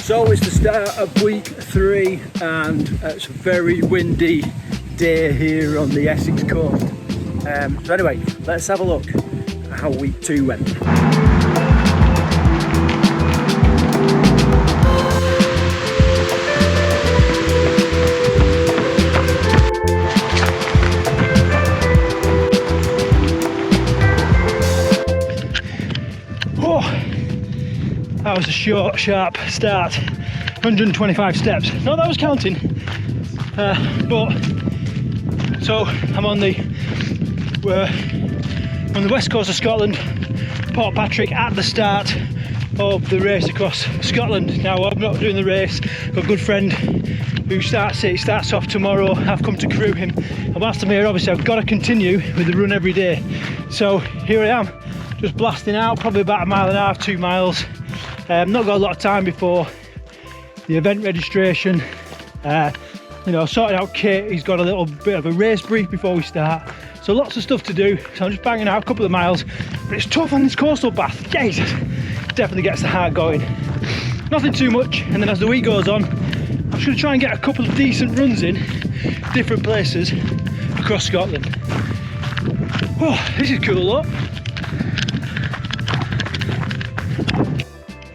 So it's the start of week 3 and it's a very windy day here on the Essex coast. So anyway, let's have a look at how week 2 went. That was a short, sharp start. 125 steps. No, that was counting. But so I'm on the west coast of Scotland, Port Patrick, at the start of the race across Scotland. Now I'm not doing the race. I've got a good friend who starts it. He starts off tomorrow. I've come to crew him. And whilst I'm here, obviously I've got to continue with the run every day. So here I am, just blasting out, probably about 1.5 miles, 2 miles. Not got a lot of time before the event registration. You know, sorting out kit. He's got a little bit of a race brief before we start. So lots of stuff to do. So I'm just banging out a couple of miles. But it's tough on this coastal path. Jesus, definitely gets the heart going. Nothing too much. And then as the week goes on, I'm just going to try and get a couple of decent runs in different places across Scotland. Oh, this is cool, look.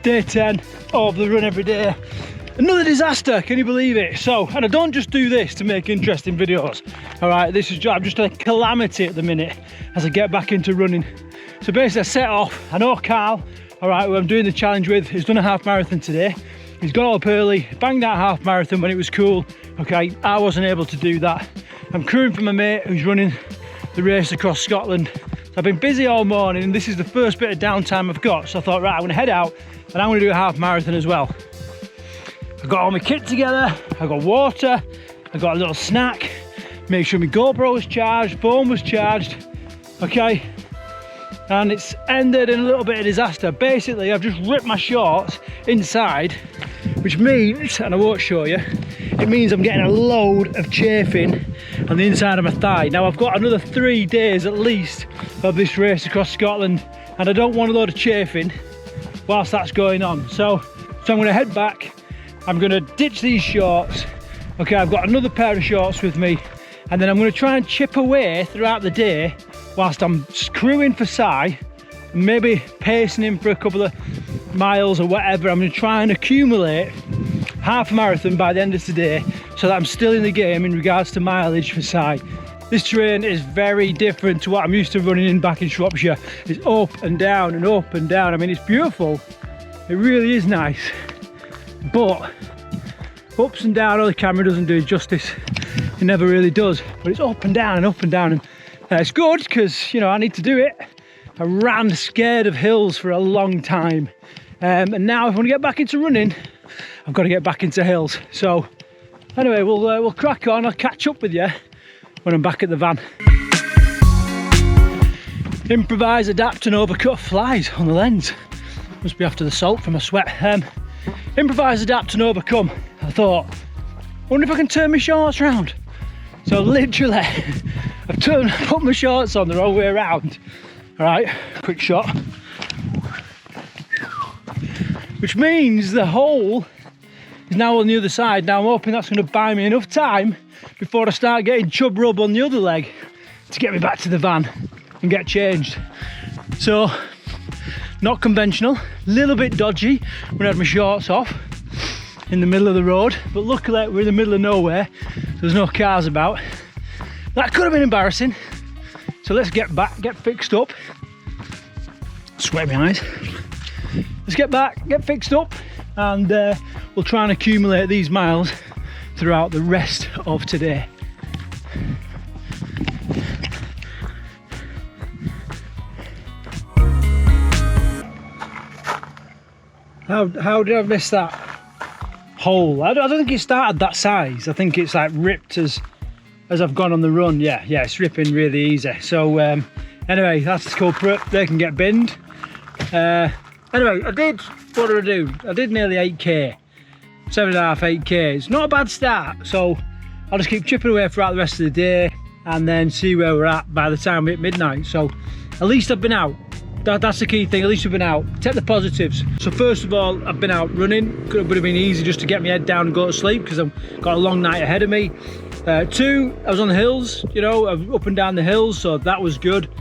Day 10 of the run every day. Another disaster, can you believe it? So, and I don't just do this to make interesting videos. All right, I'm just a calamity at the minute as I get back into running. So basically I set off. I know Carl, all right, who I'm doing the challenge with, he's done a half marathon today. He's got up early, banged out a half marathon when it was cool. Okay, I wasn't able to do that. I'm crewing for my mate who's running the race across Scotland. So I've been busy all morning and this is the first bit of downtime I've got. So I thought, right, I'm gonna head out and I'm going to do a half marathon as well. I've got all my kit together, I've got water, I've got a little snack, make sure my GoPro was charged, phone was charged, okay? And it's ended in a little bit of disaster. Basically, I've just ripped my shorts inside, which means, and I won't show you, it means I'm getting a load of chafing on the inside of my thigh. Now I've got another 3 days at least of this race across Scotland and I don't want a load of chafing whilst that's going on. So I'm going to head back. I'm going to ditch these shorts. Okay, I've got another pair of shorts with me and then I'm going to try and chip away throughout the day whilst I'm crewing for Si and maybe pacing him for a couple of miles or whatever. I'm going to try and accumulate half a marathon by the end of today so that I'm still in the game in regards to mileage for Si. This terrain is very different to what I'm used to running in back in Shropshire. It's up and down and up and down. I mean, it's beautiful. It really is nice. But ups and down, oh, the camera doesn't do it justice. It never really does. But it's up and down and up and down. And it's good because, you know, I need to do it. I ran scared of hills for a long time. And now if I want to get back into running, I've got to get back into hills. So anyway, we'll crack on. I'll catch up with you when I'm back at the van. Improvise, adapt and overcut flies on the lens. Must be after the salt from my sweat. Improvise, adapt and overcome. I thought, wonder if I can turn my shorts round. So literally, I've put my shorts on the wrong way around. All right, quick shot. Which means the hole is now on the other side. Now I'm hoping that's going to buy me enough time before I start getting chub rub on the other leg to get me back to the van and get changed. So, not conventional, a little bit dodgy when I had my shorts off in the middle of the road, but luckily we're in the middle of nowhere, so there's no cars about. That could have been embarrassing. So let's get back, get fixed up. Sweat in my eyes. Let's get back, get fixed up, and we'll try and accumulate these miles throughout the rest of today. How did I miss that hole? I don't think it started that size. I think it's like ripped as I've gone on the run. Yeah, it's ripping really easy. So anyway, that's the culprit. They can get binned. Anyway, what did I do? I did nearly 8k, 7.5, 8k. It's not a bad start, so I'll just keep chipping away throughout the rest of the day and then see where we're at by the time we hit midnight. So at least I've been out. That's the key thing. At least we've been out. Take the positives. So first of all, I've been out running. Would have been easy just to get my head down and go to sleep because I've got a long night ahead of me. 2, I was on the hills, you know, up and down the hills, so that was good.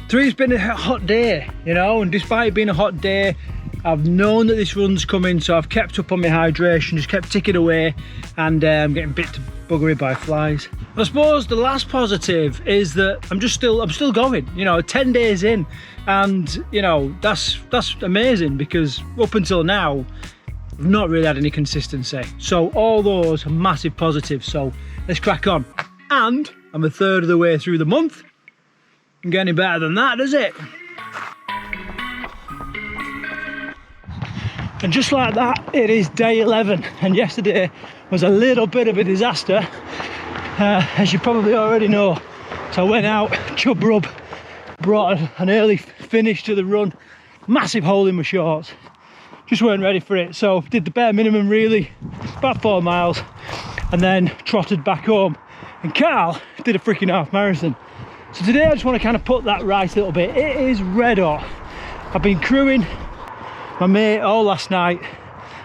3, it's been a hot day, you know, and despite it being a hot day, I've known that this run's coming, so I've kept up on my hydration, just kept ticking away, and I'm getting bit to buggery by flies. I suppose the last positive is that I'm still going, you know, 10 days in, and you know, that's amazing because up until now I've not really had any consistency. So all those are massive positives, so let's crack on. And I'm a third of the way through the month. Can get any better than that, does it? And just like that, it is day 11, and yesterday was a little bit of a disaster, as you probably already know. So I went out, chub rub, brought an early finish to the run, massive hole in my shorts, just weren't ready for it, so did the bare minimum really, about 4 miles, and then trotted back home. And Carl did a freaking half marathon. So today I just want to kind of put that right a little bit. It is red hot. I've been crewing my mate all last night.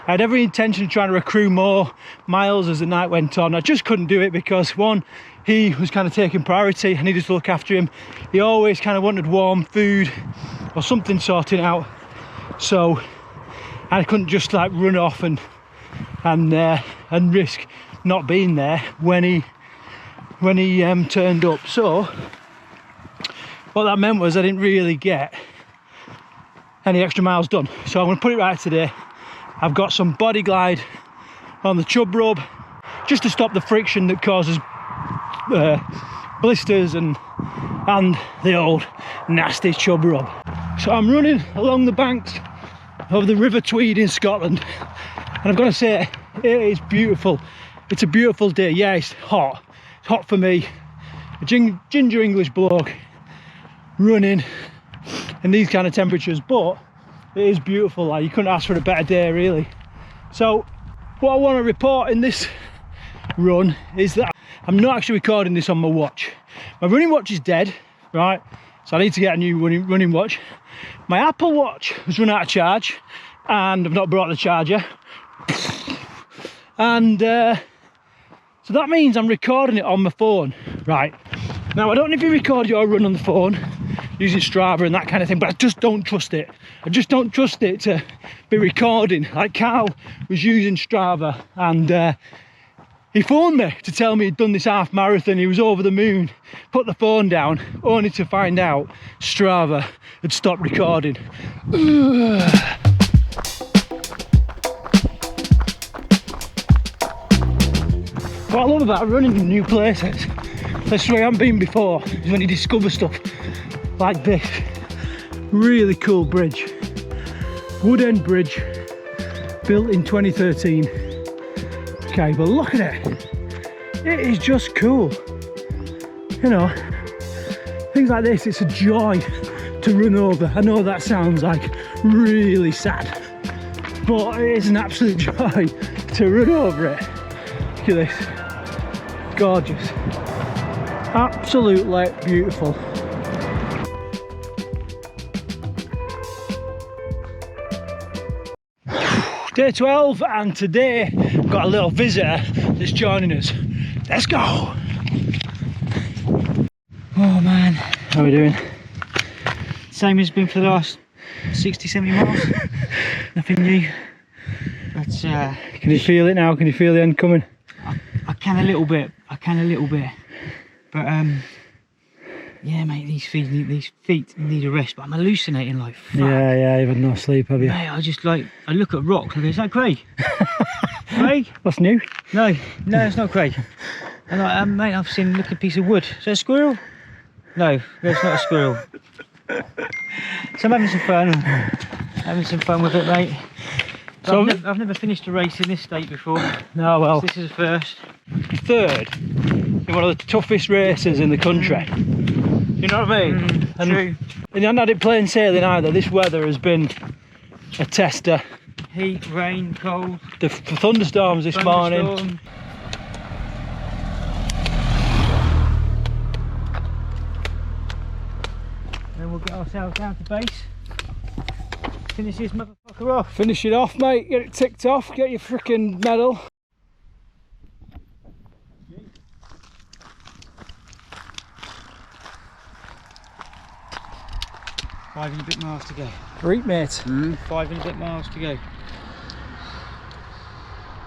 I had every intention of trying to accrue more miles as the night went on. I just couldn't do it because one, he was kind of taking priority. I needed to look after him. He always kind of wanted warm food or something sorting out. So I couldn't just like run off and risk not being there when he turned up. So what that meant was I didn't really get any extra miles done. So I'm going to put it right today. I've got some body glide on the chub rub just to stop the friction that causes blisters and the old nasty chub rub. So I'm running along the banks of the River Tweed in Scotland, and I've got to say it is beautiful. It's a beautiful day. Yeah, it's hot. It's hot for me, a ginger English bloke running in these kind of temperatures, but it is beautiful. Like, you couldn't ask for a better day really. So what I want to report in this run is that I'm not actually recording this on my watch. My running watch is dead, right? So I need to get a new running watch. My Apple Watch has run out of charge and I've not brought the charger. And so that means I'm recording it on my phone, right? Now I don't know if you record your run on the phone using Strava and that kind of thing, but I just don't trust it. I just don't trust it to be recording. Like Carl was using Strava and he phoned me to tell me he'd done this half marathon. He was over the moon, put the phone down, only to find out Strava had stopped recording. What I love about running in new places, that's where I haven't been before, is when you discover stuff like this. Really cool bridge. Wood End Bridge, built in 2013. Okay, but look at it. It is just cool. You know, things like this, it's a joy to run over. I know that sounds like really sad, but it is an absolute joy to run over it. Look at this. Gorgeous. Absolutely beautiful. Day 12, and today we've got a little visitor that's joining us. Let's go! Oh man, How are we doing? same as it's been for the last 60-70 miles. Nothing new. But Can you feel it now? Can you feel the end coming? I can a little bit. But yeah, mate, these feet need a rest. But I'm hallucinating like fuck. Yeah, you've had no sleep, have you? Mate, I look at rocks and I go, is that Craig? Craig? What's new? No, it's not Craig. And like, mate, I've seen a piece of wood. Is that a squirrel? No, it's not a squirrel. So I'm having some fun with it, mate. So I've never finished a race in this state before. No, well, This is a first. third in one of the toughest races in the country. You know what I mean? True. And you haven't had it plain sailing either. This weather has been a tester. Heat, rain, cold. The thunderstorms this morning. Then we'll get ourselves down to base. finish this motherfucker off. Finish it off, mate. Get it ticked off. Get your frickin' medal. Five and a bit miles to go. Great, mate. 5 and a bit miles to go.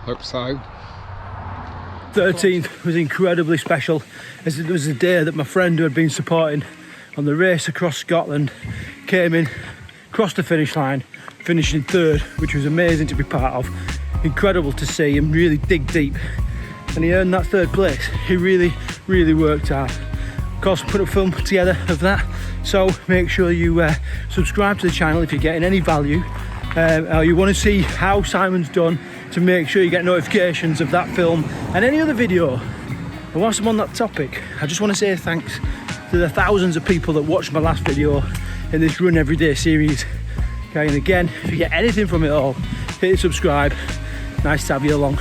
Hope so. 13th was incredibly special, as it was a day that my friend who had been supporting on the race across Scotland came in, crossed the finish line, finishing third, which was amazing to be part of. Incredible to see him really dig deep, and he earned that third place. He really worked hard. Of course, I put a film together of that, so make sure you subscribe to the channel if you're getting any value, or you want to see how Simon's done, to make sure you get notifications of that film and any other video. And whilst I'm on that topic, I just want to say thanks to the thousands of people that watched my last video in this Run Everyday series. Okay, and again, if you get anything from it all, hit subscribe. Nice to have you along.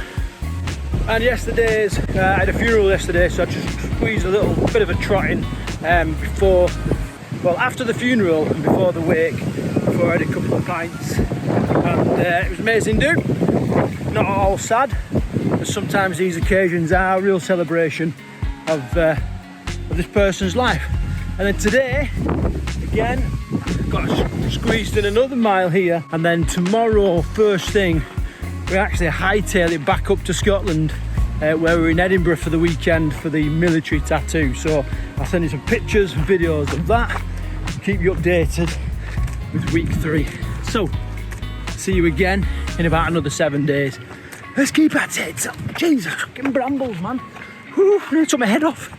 And I had a funeral yesterday, so I just squeezed a little bit of a trot in after the funeral and before the wake, before I had a couple of pints. And it was amazing, dude. Not all sad, but sometimes these occasions are a real celebration of this person's life. And then today, again, got squeezed in another mile here, and then tomorrow, first thing, we actually hightail it back up to Scotland, where we're in Edinburgh for the weekend for the military tattoo. So I'll send you some pictures and videos of that, keep you updated with week 3. So, see you again in about another 7 days. Let's keep at it. Jesus, fucking brambles, man. Whew, I nearly took my head off.